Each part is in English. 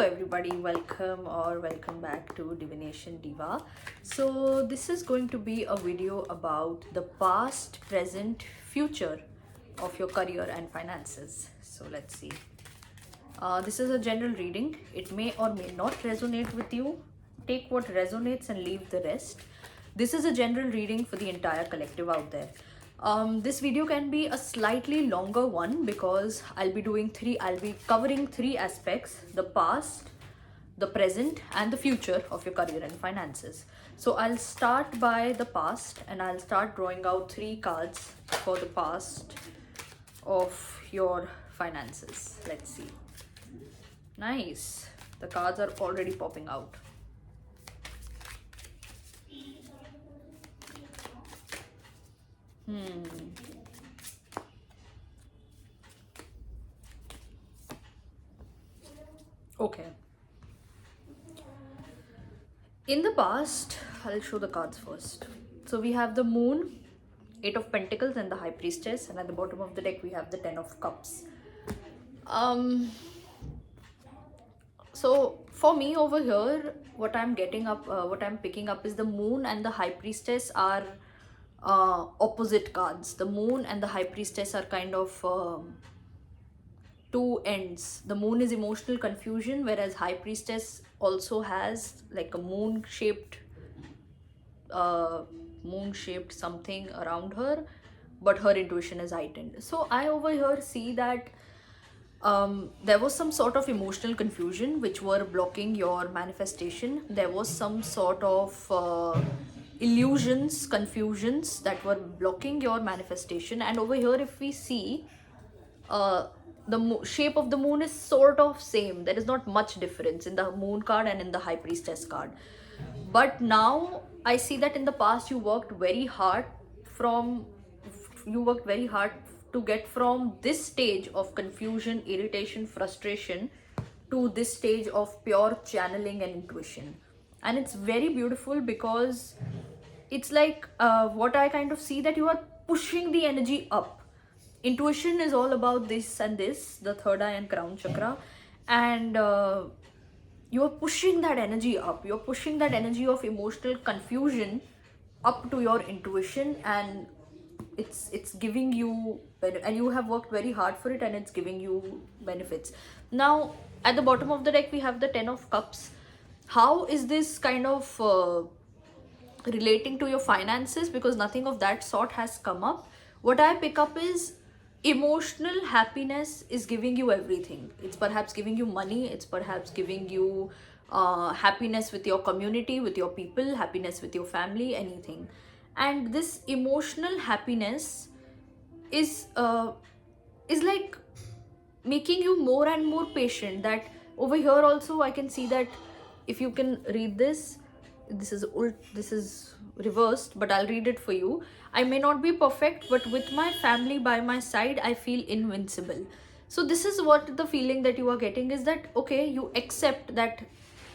everybody, welcome back to Divination Diva. So this is going to be a video about the past, present, future of your career and finances. So let's see. This is a general reading. It may or may not resonate with you. Take what resonates and leave the rest. This is a general reading for the entire collective out there. This video can be a slightly longer one because I'll be covering three aspects: the past, the present, and the future of your career and finances. So I'll start by the past and I'll start drawing out three cards for the past of your finances. Let's see. Nice. The cards are already popping out. Okay. In the past, I'll show the cards first. So we have the Moon, Eight of Pentacles, and the High Priestess, and at the bottom of the deck we have the Ten of Cups. So for me over here, what I'm picking up is the Moon and the High Priestess are opposite cards. The Moon and the High Priestess are kind of two ends. The Moon is emotional confusion, whereas High Priestess also has like a moon-shaped something around her, but her intuition is heightened. So I over here see that there was some sort of emotional confusion which were blocking your manifestation. There was some sort of illusions, confusions that were blocking your manifestation. And over here, if we see, the shape of the moon is sort of same. There is not much difference in the Moon card and in the High Priestess card. But now I see that in the past you worked very hard to get from this stage of confusion, irritation, frustration to this stage of pure channeling and intuition. And it's very beautiful because it's like what I kind of see, that you are pushing the energy up. Intuition is all about this and this, the third eye and crown chakra, and you're pushing that energy up. You're pushing that energy of emotional confusion up to your intuition, and it's giving you, and you have worked very hard for it, and it's giving you benefits. Now at the bottom of the deck we have the Ten of Cups. How is this kind of relating to your finances? Because nothing of that sort has come up. What I pick up is emotional happiness is giving you everything. It's perhaps giving you money, it's perhaps giving you happiness with your community, with your people, happiness with your family, anything. And this emotional happiness is like making you more and more patient. That over here also I can see that, if you can read this, this is reversed, but I'll read it for you. I may not be perfect, but with my family by my side I feel invincible. So this is what the feeling that you are getting is, that okay, you accept that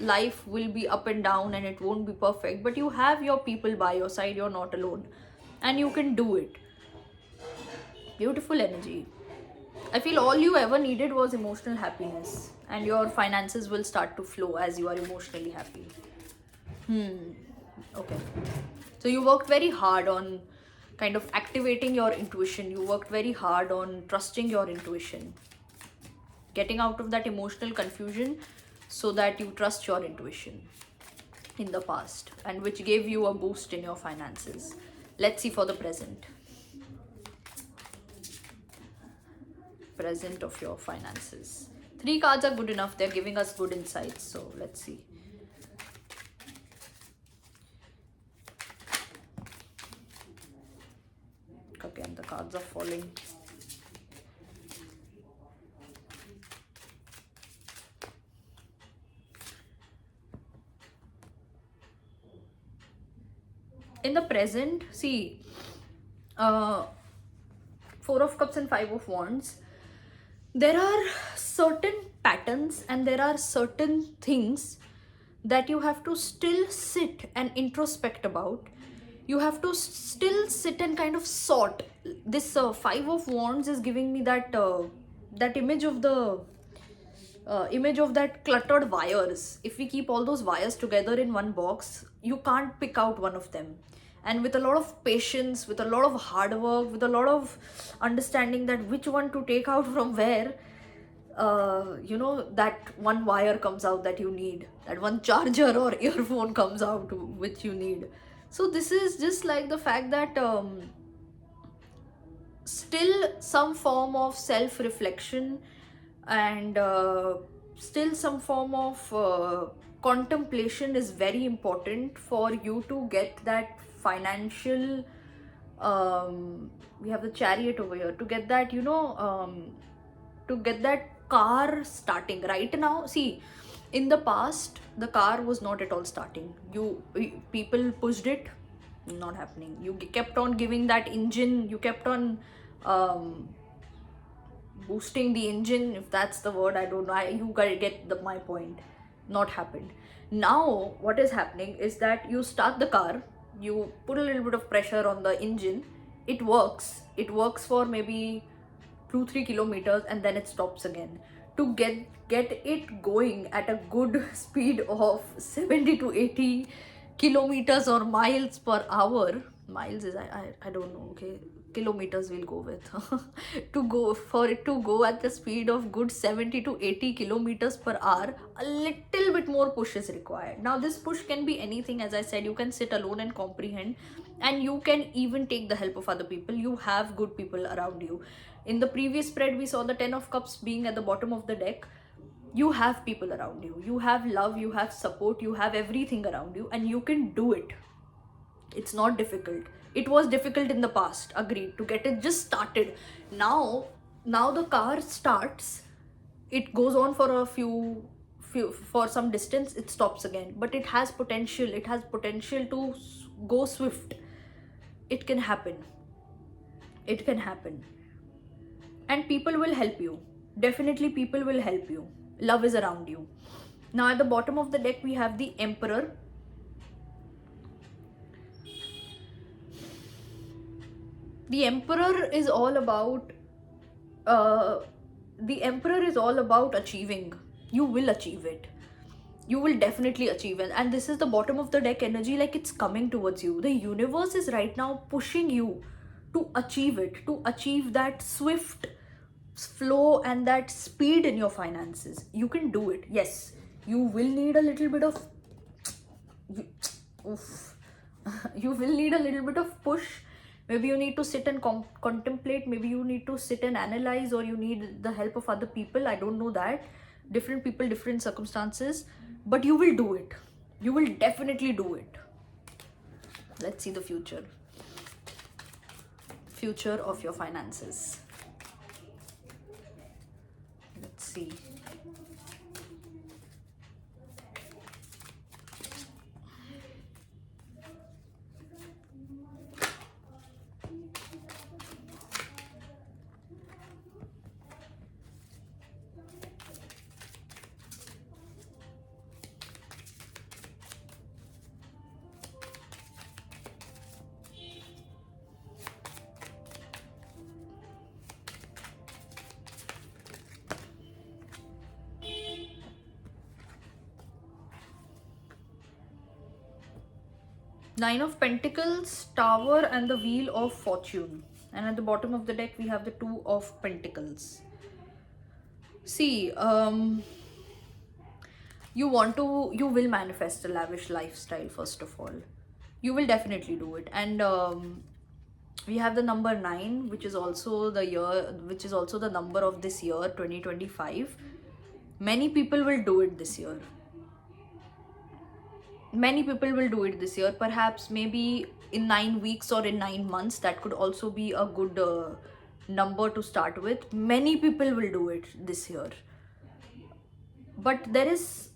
life will be up and down and it won't be perfect, but you have your people by your side, you're not alone, and you can do it. Beautiful energy. I feel all you ever needed was emotional happiness, and your finances will start to flow as you are emotionally happy. Okay. So you worked very hard on kind of activating your intuition. You worked very hard on trusting your intuition, getting out of that emotional confusion so that you trust your intuition in the past, and which gave you a boost in your finances. Let's see for the present. Present of your finances. Three cards are good enough. They're giving us good insights. So let's see. Again, the cards are falling. In the present, see, Four of Cups and Five of Wands. There are certain patterns and there are certain things that you have to still sit and introspect about. You have to still sit and kind of sort. This Five of Wands is giving me that that image of the image of that cluttered wires. If we keep all those wires together in one box, you can't pick out one of them. And with a lot of patience, with a lot of hard work, with a lot of understanding that which one to take out from where, that one wire comes out that you need, that one charger or earphone comes out which you need. So this is just like the fact that still some form of self reflection and still some form of contemplation is very important for you to get that financial we have the chariot over here, to get that to get that car starting right now. See, in the past the car was not at all starting. People pushed it, not happening. You kept on giving that engine, you kept on boosting the engine, if that's the word, I don't know. You guys get my point. Not happened. Now what is happening is that you start the car, you put a little bit of pressure on the engine, it works for maybe 2-3 kilometers, and then it stops again. To get it going at a good speed of 70 to 80 kilometers or miles per hour. Miles is I don't know, okay, kilometers we'll go with. For it to go at the speed of good 70 to 80 kilometers per hour, a little bit more push is required. Now this push can be anything. As I said, you can sit alone and comprehend, and you can even take the help of other people. You have good people around you. In the previous spread, we saw the 10 of cups being at the bottom of the deck. You have people around you, you have love, you have support, you have everything around you, and you can do it. It's not difficult. It was difficult in the past, agreed, to get it just started. Now the car starts, it goes on for a few for some distance, it stops again, but it has potential. It has potential to go swift. It can happen. It can happen. And people will help you. Definitely people will help you. Love is around you. Now at the bottom of the deck we have the Emperor. The Emperor is all about achieving. You will achieve it. You will definitely achieve it. And this is the bottom of the deck energy, like it's coming towards you. The universe is right now pushing you to achieve it, to achieve that swift flow and that speed in your finances. You can do it. Yes, you will need a little bit of you will need a little bit of push. Maybe you need to sit and contemplate. Maybe you need to sit and analyze, or you need the help of other people. I don't know that. Different people, different circumstances. But you will do it. You will definitely do it. Let's see the future. Future of your finances. Let's see. Nine of Pentacles, Tower, and the Wheel of Fortune. And at the bottom of the deck, we have the Two of Pentacles. See, you will manifest a lavish lifestyle, first of all. You will definitely do it. And we have the number 9, which is also the number of this year, 2025. Many people will do it this year. Many people will do it this year. Perhaps maybe in 9 weeks or in 9 months. That could also be a good number to start with. Many people will do it this year. But there is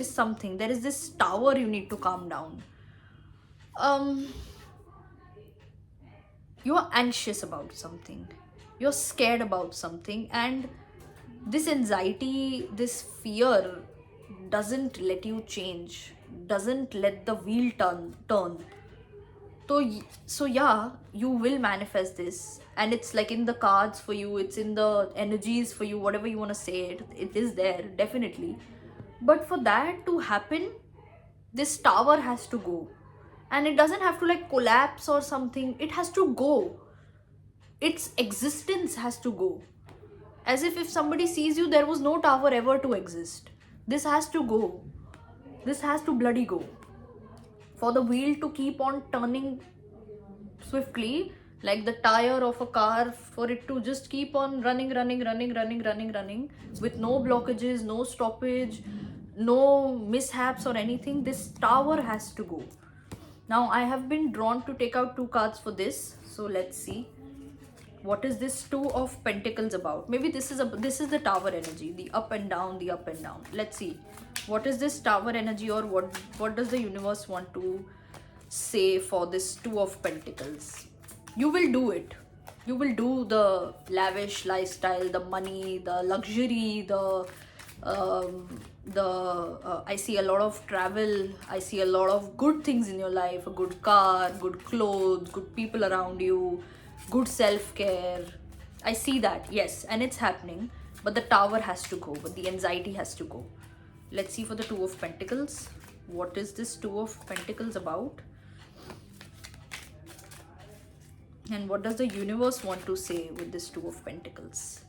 something. There is this tower you need to calm down. You are anxious about something. You're scared about something. And this anxiety, this fear doesn't let you change, doesn't let the wheel turn. So yeah, you will manifest this, and it's like in the cards for you, it's in the energies for you, whatever you want to say, it is there definitely. But for that to happen, this tower has to go, and it doesn't have to like collapse or something. It has to go. Its existence has to go. As if somebody sees you, there was no tower ever to exist. This has to go. This has to bloody go. For the wheel to keep on turning swiftly, like the tire of a car, for it to just keep on running with no blockages, no stoppage, no mishaps or anything, this tower has to go. Now I have been drawn to take out two cards for this, so let's see what is this Two of Pentacles about. Maybe this is the tower energy, the up and down, the up and down. Let's see what is this tower energy, or what does the universe want to say for this Two of Pentacles. You will do it. You will do the lavish lifestyle, the money, the luxury, I see a lot of travel. I see a lot of good things in your life: a good car, good clothes, good people around you, good self-care. I see that, yes, and it's happening. But the tower has to go. But the anxiety has to go. Let's see for the Two of Pentacles. What is this Two of Pentacles about? And what does the universe want to say with this Two of Pentacles?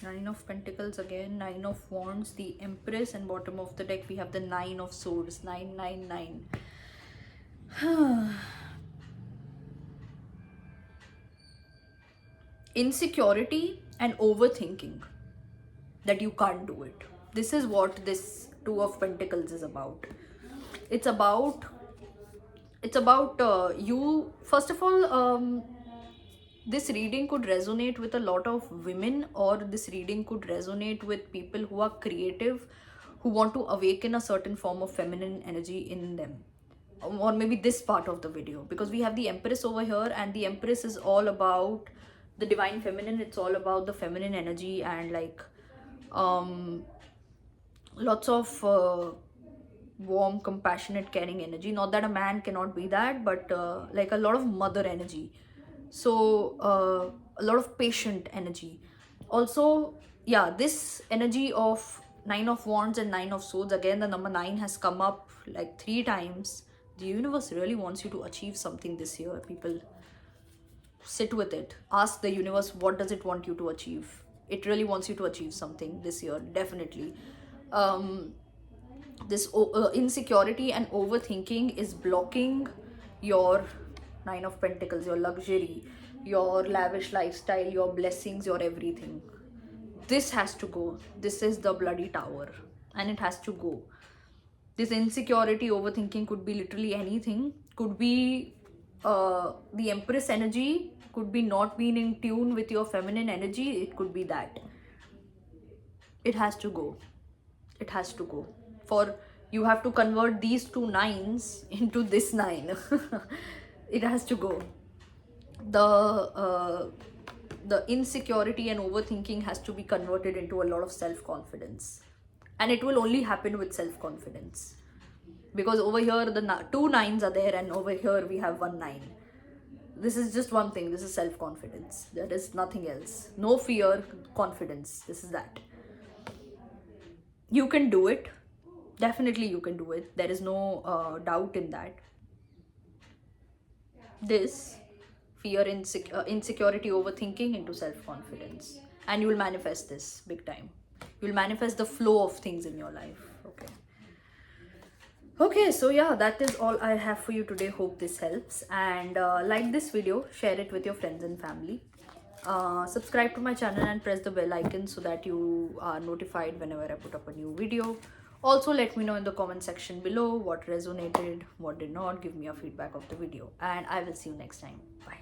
Nine of Pentacles again, Nine of Wands, the Empress, and bottom of the deck we have the Nine of Swords, 999. Insecurity and overthinking that you can't do it. This is what this Two of Pentacles is about. It's about you. First of all, this reading could resonate with a lot of women, or this reading could resonate with people who are creative, who want to awaken a certain form of feminine energy in them. Or maybe this part of the video, because we have the Empress over here, and the Empress is all about the divine feminine. It's all about the feminine energy, and like lots of warm, compassionate, caring energy. Not that a man cannot be that, but like a lot of mother energy. So a lot of patient energy also. Yeah, this energy of Nine of Wands and Nine of Swords, again the number 9 has come up like 3 times. The universe really wants you to achieve something this year, people. Sit with it. Ask the universe, what does it want you to achieve? It really wants you to achieve something this year, definitely. This insecurity and overthinking is blocking your Nine of Pentacles, your luxury, your lavish lifestyle, your blessings, your everything. This has to go. This is the bloody tower, and it has to go. This insecurity, overthinking could be literally anything. Could be the Empress energy, could be not being in tune with your feminine energy. It could be that. It has to go. It has to go. For you have to convert these 2 nines into this 9. It has to go. The insecurity and overthinking has to be converted into a lot of self-confidence, and it will only happen with self-confidence, because over here the 2 nines are there, and over here we have 1 9. This is just one thing. This is self-confidence. There is nothing else. No fear, confidence. This is that. You can do it. Definitely you can do it. There is no doubt in that. This fear, insecurity, overthinking into self-confidence, and you will manifest this big time. You will manifest the flow of things in your life. Okay, so yeah, that is all I have for you today. Hope this helps, and like this video, share it with your friends and family. Subscribe to my channel and press the bell icon so that you are notified whenever I put up a new video. Also, let me know in the comment section below what resonated, what did not. Give me a feedback of the video, and I will see you next time. Bye.